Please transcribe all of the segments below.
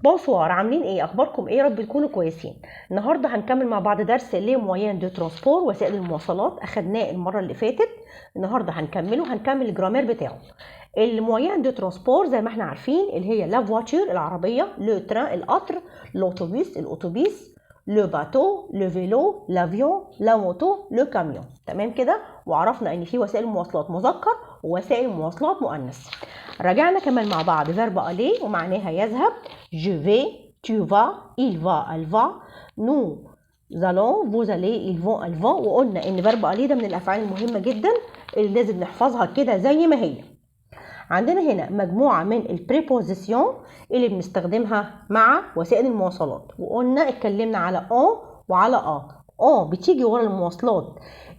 بونسوار، عاملين ايه؟ اخباركم ايه؟ رب تكونوا كويسين. النهارده هنكمل مع بعض درس لي مويان دو ترانسبور، وسائل المواصلات. اخدناه المره اللي فاتت، النهارده هنكمل الجرامير بتاعه. المويان دو ترانسبور زي ما احنا عارفين اللي هي لا فواتور العربيه، لو تران القطر، الاوتوبيس الاتوبيس، لو باتو لو فيلو لافيون لا موتو لو كاميون. تمام كده؟ وعرفنا ان في وسائل مواصلات مذكر ووسائل مواصلات مؤنث. رجعنا كمان مع بعض فيرب aller ومعناها يذهب. je vais, tu vas, il va, elle va, nous allons, vous allez, ils vont, elles vont. وقلنا ان فيرب aller ده من الافعال المهمه جدا اللي لازم نحفظها كده زي ما هي. عندنا هنا مجموعه من البريبوزيسيون اللي بنستخدمها مع وسائل المواصلات، وقلنا اتكلمنا على اون وعلى اون بتيجي ورا المواصلات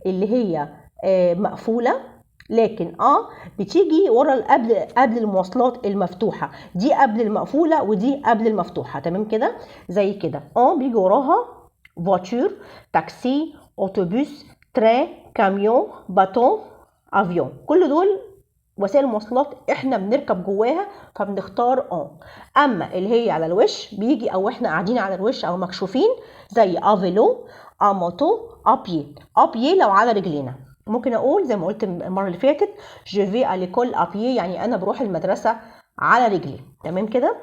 اللي هي مقفوله، لكن بتيجي ورا قبل المواصلات المفتوحه. دي قبل المقفوله ودي قبل المفتوحه. تمام كده؟ زي كده بيجي وراها فواتور، تاكسي، اوتوبيس، ترين، كاميون، باتون، افيون. كل دول وسائل مواصلات احنا بنركب جواها فبنختار اما اللي هي على الوش بيجي او احنا قاعدين على الوش او مكشوفين زي افيلو، اموتو، ابيي لو على رجلينا. ممكن اقول زي ما قلت المره اللي فاتت je vais à l'école à pied، يعني انا بروح المدرسه على رجلي. تمام كده؟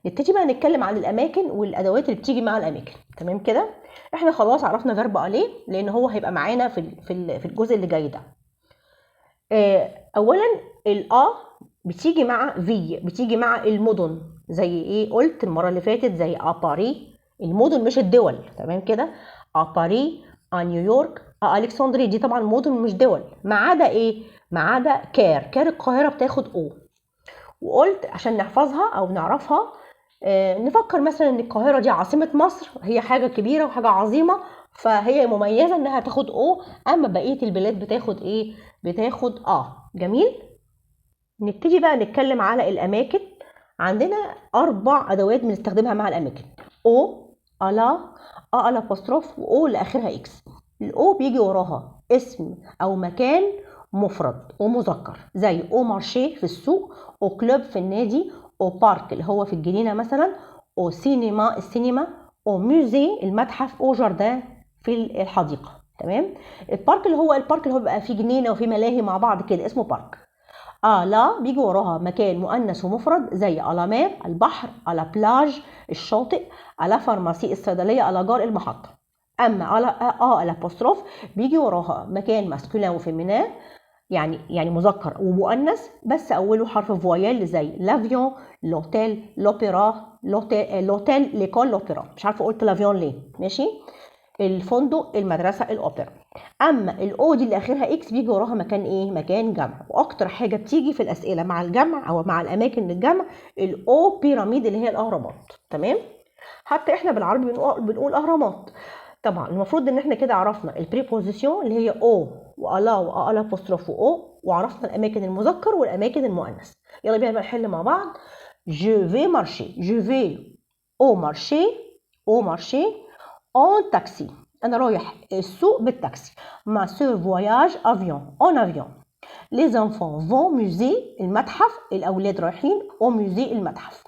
نبتدي بقى نتكلم عن الاماكن والادوات اللي بتيجي مع الاماكن. تمام كده؟ احنا خلاص عرفنا فيرب aller لان هو هيبقى معانا في الجزء اللي جاي ده. اولا بتيجي مع بتيجي مع المدن. زي ايه؟ قلت المره اللي فاتت زي باري، المدن مش الدول. تمام كده؟ باري، نيويورك، الكسندريه، دي طبعا مدن مش دول. ما عدا ايه؟ ما عدا كار القاهره بتاخد وقلت عشان نحفظها او نعرفها نفكر مثلا ان القاهره دي عاصمه مصر، هي حاجه كبيره وحاجه عظيمه، فهي مميزه انها تاخد اما بقيه البلاد بتاخد ايه؟ بتاخد جميل. نبتدي بقى نتكلم على الاماكن. عندنا 4 ادوات بنستخدمها مع الاماكن: الا، الابوستروف، اللي اخرها اكس. بيجي وراها اسم او مكان مفرد ومذكر، زي مارشي في السوق، كلوب في النادي، بارك اللي هو في الجنينه مثلا، سينما السينما، موزي المتحف، جاردان في الحديقه. تمام؟ البارك اللي هو بيبقى فيه جنينه وفيه ملاهي مع بعض كده اسمه بارك. لا بيجي وراها مكان مؤنث ومفرد زي على مار البحر، على بلاج الشاطئ، على فارماسي الصيدليه، على جار المحطه. اما على الابوستروف بيجي وراها مكان ماسكولين وفيمينين، يعني مذكر ومؤنث بس اوله حرف فويال، زي لافيون، لوتيل، لوبيرا، لوتيل، ليكول، لوبيرا. مش عارفه قلت لافيون ليه. ماشي؟ الفندق، المدرسه، الاوبرا. اما دي اللي اخرها اكس بيجي وراها مكان ايه؟ مكان جمع. واكتر حاجه بتيجي في الاسئله مع الجمع او مع الاماكن للجمع بيراميد اللي هي الاهرامات. تمام؟ حتى احنا بالعربي بنقول اهرامات. طبعا المفروض ان احنا كده عرفنا البريبوزيسيون اللي هي والا والابوستروف وعرفنا الاماكن المذكر والاماكن المؤنث. يلا بينا بقى نحل مع بعض. je vais marcher، je vais au marché en taxi. انا رايح السوق بالتاكسي. ma sœur voyage en avion. les enfants vont musée المتحف، الاولاد رايحين au musée المتحف.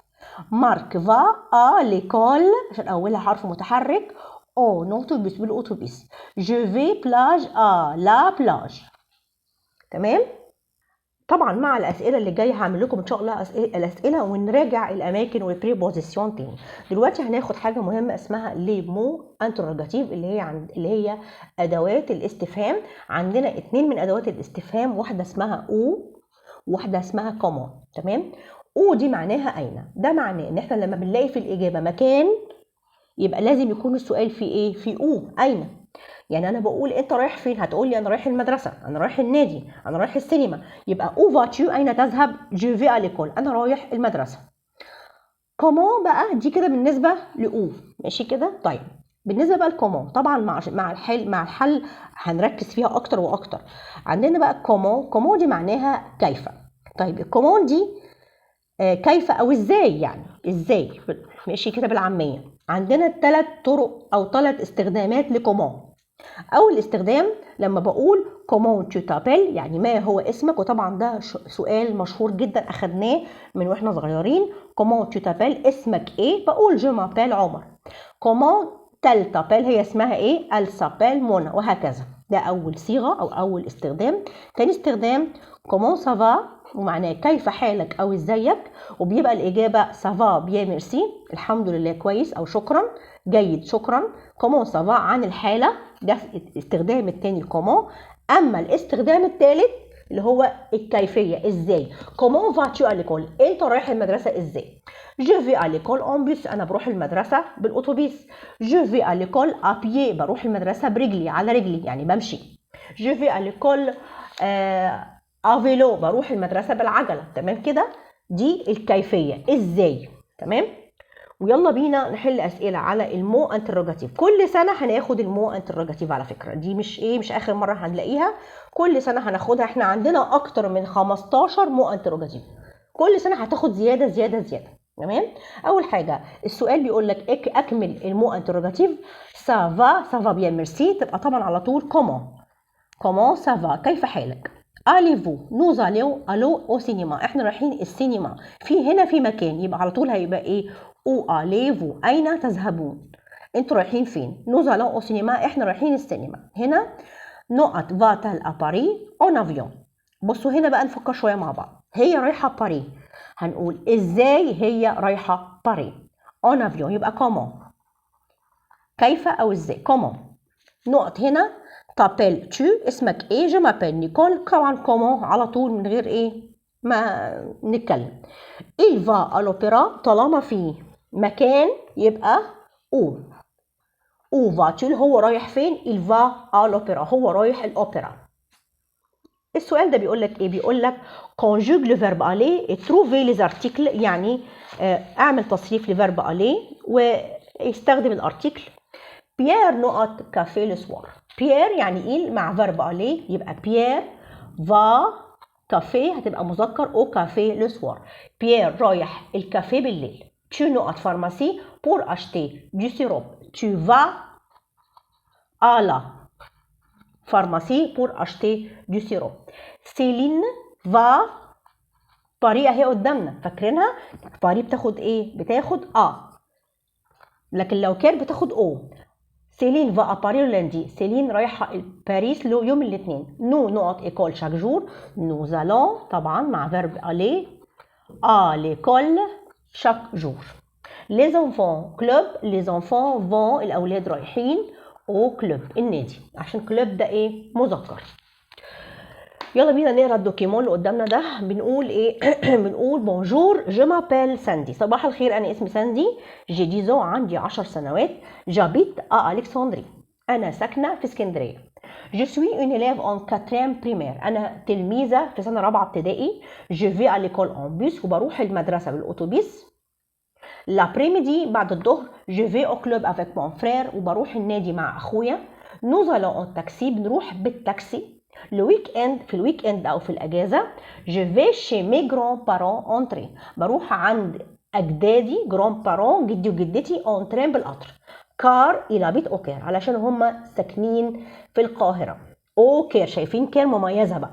مارك va à l'école عشان اولها حرف متحرك autobus بالاوتوبيس. je vais plage à la plage. تمام؟ طبعا مع الاسئله اللي جايه هعمل لكم ان شاء الله الاسئله ونراجع الاماكن والبريبوزيسيون تاني. دلوقتي هناخد حاجه مهمه اسمها لي مو انتروجاتيف اللي هي ادوات الاستفهام. عندنا 2 من ادوات الاستفهام، واحده اسمها وواحده اسمها كومون. تمام؟ دي معناها اين. ده معناه ان احنا لما بنلاقي في الاجابه مكان يبقى لازم يكون السؤال في ايه؟ في اين. يعني انا بقول انت رايح فين؟ هتقول لي انا رايح المدرسه، انا رايح النادي، انا رايح السينما. يبقى فاتشو اين تذهب؟ جو في اليكول، انا رايح المدرسه. كومون بقى دي كده بالنسبه ماشي كده؟ طيب بالنسبه بقى لكومون طبعا مع الحل هنركز فيها اكتر واكتر. عندنا بقى كومون دي معناها كيف. طيب الكومون دي كيف او ازاي، يعني ازاي. ماشي كده بالعاميه. عندنا 3 طرق او 3 استخدامات لكومون. اول استخدام لما بقول comment tu t'appelles يعني ما هو اسمك، وطبعا ده سؤال مشهور جدا اخدناه من واحنا صغيرين. comment tu t'appelles اسمك ايه؟ بقول je m'appelle عمر. comment tel t'appelle هي اسمها ايه؟ elle s'appelle منى، وهكذا. ده اول صيغه او اول استخدام. تاني استخدام comment ça va ومعناه كيف حالك او ازيك، وبيبقى الاجابه ça va bien merci الحمد لله كويس او شكرا جيد شكرا. comment ça va عن الحاله، ده الاستخدام الثاني الكومون. اما الاستخدام الثالث اللي هو الكيفيه ازاي. comment vas-tu à l'école انت رايح المدرسه ازاي. je vais à l'école en bus انا بروح المدرسه بالاتوبيس. je vais à l'école à pied بروح المدرسه برجلي على رجلي يعني بمشي. je vais à l'école à vélo بروح المدرسه بالعجله. تمام كده، دي الكيفيه ازاي. تمام. ويلا بينا نحل اسئله على المو انتروجاتيف. كل سنه هناخد المو انتروجاتيف على فكره، دي مش اخر مره هنلاقيها، كل سنه هناخدها. احنا عندنا اكتر من 15 مو انتروجاتيف، كل سنه هتاخد زياده زياده زياده. تمام. اول حاجه السؤال بيقول لك اكمل المو انتروجاتيف. سافا بيان ميرسي تبقى طبعا على طول كومون سافا كيف حالك. اليفو نوز الو او سينما احنا رايحين السينما. هنا في مكان، يبقى على طول هيبقى ايه؟ او اليفو اين تذهبون، انتوا رايحين فين. نوز الو او سينما احنا رايحين السينما. هنا نقط فاتال ا باري اون افيون. بصوا هنا بقى نفكر شويه مع بعض. هي رايحه باري، هنقول ازاي هي رايحه باري. اون افيون يبقى كومون كيف او ازاي كومون. نقط هنا تابيل تو اسمك ايه. جو مابيل نيكول طبعا كومون على طول من غير ايه ما نتكلم. il va à l'opéra طالما في مكان يبقى او فاتول هو رايح فين. il va à l'opéra هو رايح الاوبرا. السؤال ده بيقول لك ايه؟ بيقول لك conjugue le verbe aller et trouver les articles يعني اعمل تصريف لفيرب aller ويستخدم الارتيكل. بيير نقط كافيه لو سوار. بيير يعني إيه مع فيرب ألي يبقى بيير فا كافيه هتبقى مذكر او كافيه لو سوار. بيير رايح الكافيه بالليل. tu نقط فارماسي pour acheter du sirop. tu vas à la pharmacie pour acheter du sirop. سيلين va باري اهي قدامنا فاكرينها. باري بتاخد ايه؟ بتاخد لكن لو كان بتاخد او. سيلين فا اباري لوندي سيلين رايحه باريس يوم الاثنين. نو نقط ايكول شاك جور. نو زالون طبعا مع فيرب الي ليكول شاك جور. لي زونفون كلوب. لي زونفون فون الاولاد رايحين او كلوب النادي عشان كلوب ده ايه؟ مذكر. يلا بينا نقرا الدوكيمون اللي قدامنا ده. بنقول ايه؟ بنقول بونجور جو مابيل ساندي صباح الخير انا اسمي ساندي. جي 10 عندي 10 سنوات. جابيت الكسندري انا ساكنه في اسكندريه. جو سوي اون élève en 4e primaire انا تلميذه في سنه رابعه ابتدائي. جو في à l'école en bus وبروح المدرسه بالاتوبيس. لابريميدي بعد الظهر. جو في au club avec mon frère وبروح النادي مع اخويا. nous allons en taxi بنروح بالتاكسي. لو ويك اند في الويك اند او في الاجازه. جو في شي مي جران بارون اونتري بروح عند اجدادي جران بارون جدي وجدتي اونترين بالقطر. كار الى بيت اوكير علشان هم ساكنين في القاهره. اوكير شايفين كير مميزه بقى.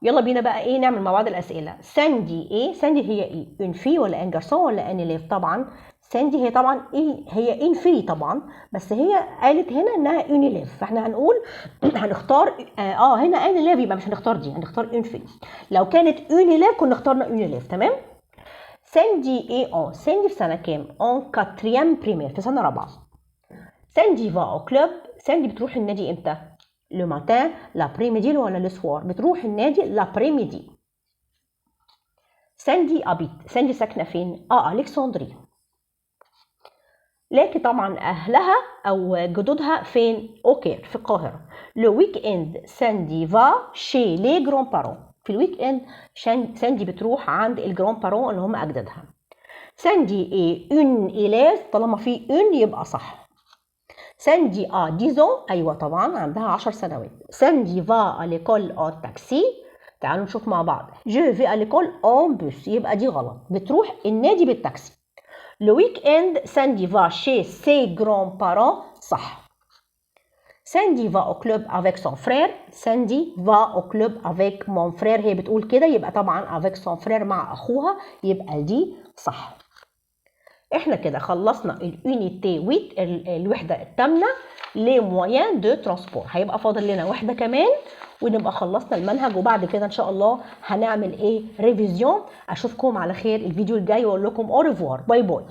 يلا بينا بقى ايه نعمل مع بعض الاسئله. ساندي ايه؟ ساندي هي ايه؟ ان في ولا ان جارسون ولا ان ليف؟ طبعا ساندي هي طبعا ايه؟ هي ان في طبعا، بس هي قالت هنا انها ان ليف فاحنا هنقول هنختار هنا ان ليف يبقى مش هنختار دي، هنختار ان في. لو كانت ان ليف كنا اخترنا ان ليف. تمام. ساندي ايه؟ ساندي في سنه كام؟ اون 4e بريمير في سنه رابعه. ساندي فا او كلوب. ساندي بتروح النادي امتى؟ لو ماتان لابريميدي ولا لو سوار؟ بتروح النادي لابريميدي. ساندي ابيت. ساندي ساكنه فين؟ الكسندري، لكن طبعا اهلها او جدودها فين؟ اوكير في القاهره. لو ويك اند ساندي فا شي لي جران بارون. في الويك اند ساندي بتروح عند الجران بارون اللي هم اجدادها. ساندي ايه اون إليف طالما في اون يبقى صح. ساندي 10 ايوه طبعا عندها 10 سنوات. ساندي فا à l'école en taxi. تعالوا نشوف مع بعض. جو في à l'école en bus يبقى دي غلط، بتروح النادي بالتاكسي. لو ويك اند ساندي فا شي سي جران بارون صح. ساندي va au club avec son frère. ساندي va au club avec mon frère. هي بتقول كده، يبقى طبعا avec son frère مع أخوها، يبقى دي صح. احنا كده خلصنا اليونيتي 8 الوحدة الثامنة لي مويان دو ترانسبور. هيبقى فاضل لنا وحدة كمان ونبقى خلصنا المنهج، وبعد كده ان شاء الله هنعمل ايه ريفيزيون. اشوفكم على خير الفيديو الجاي واقول لكم au revoir. باي باي.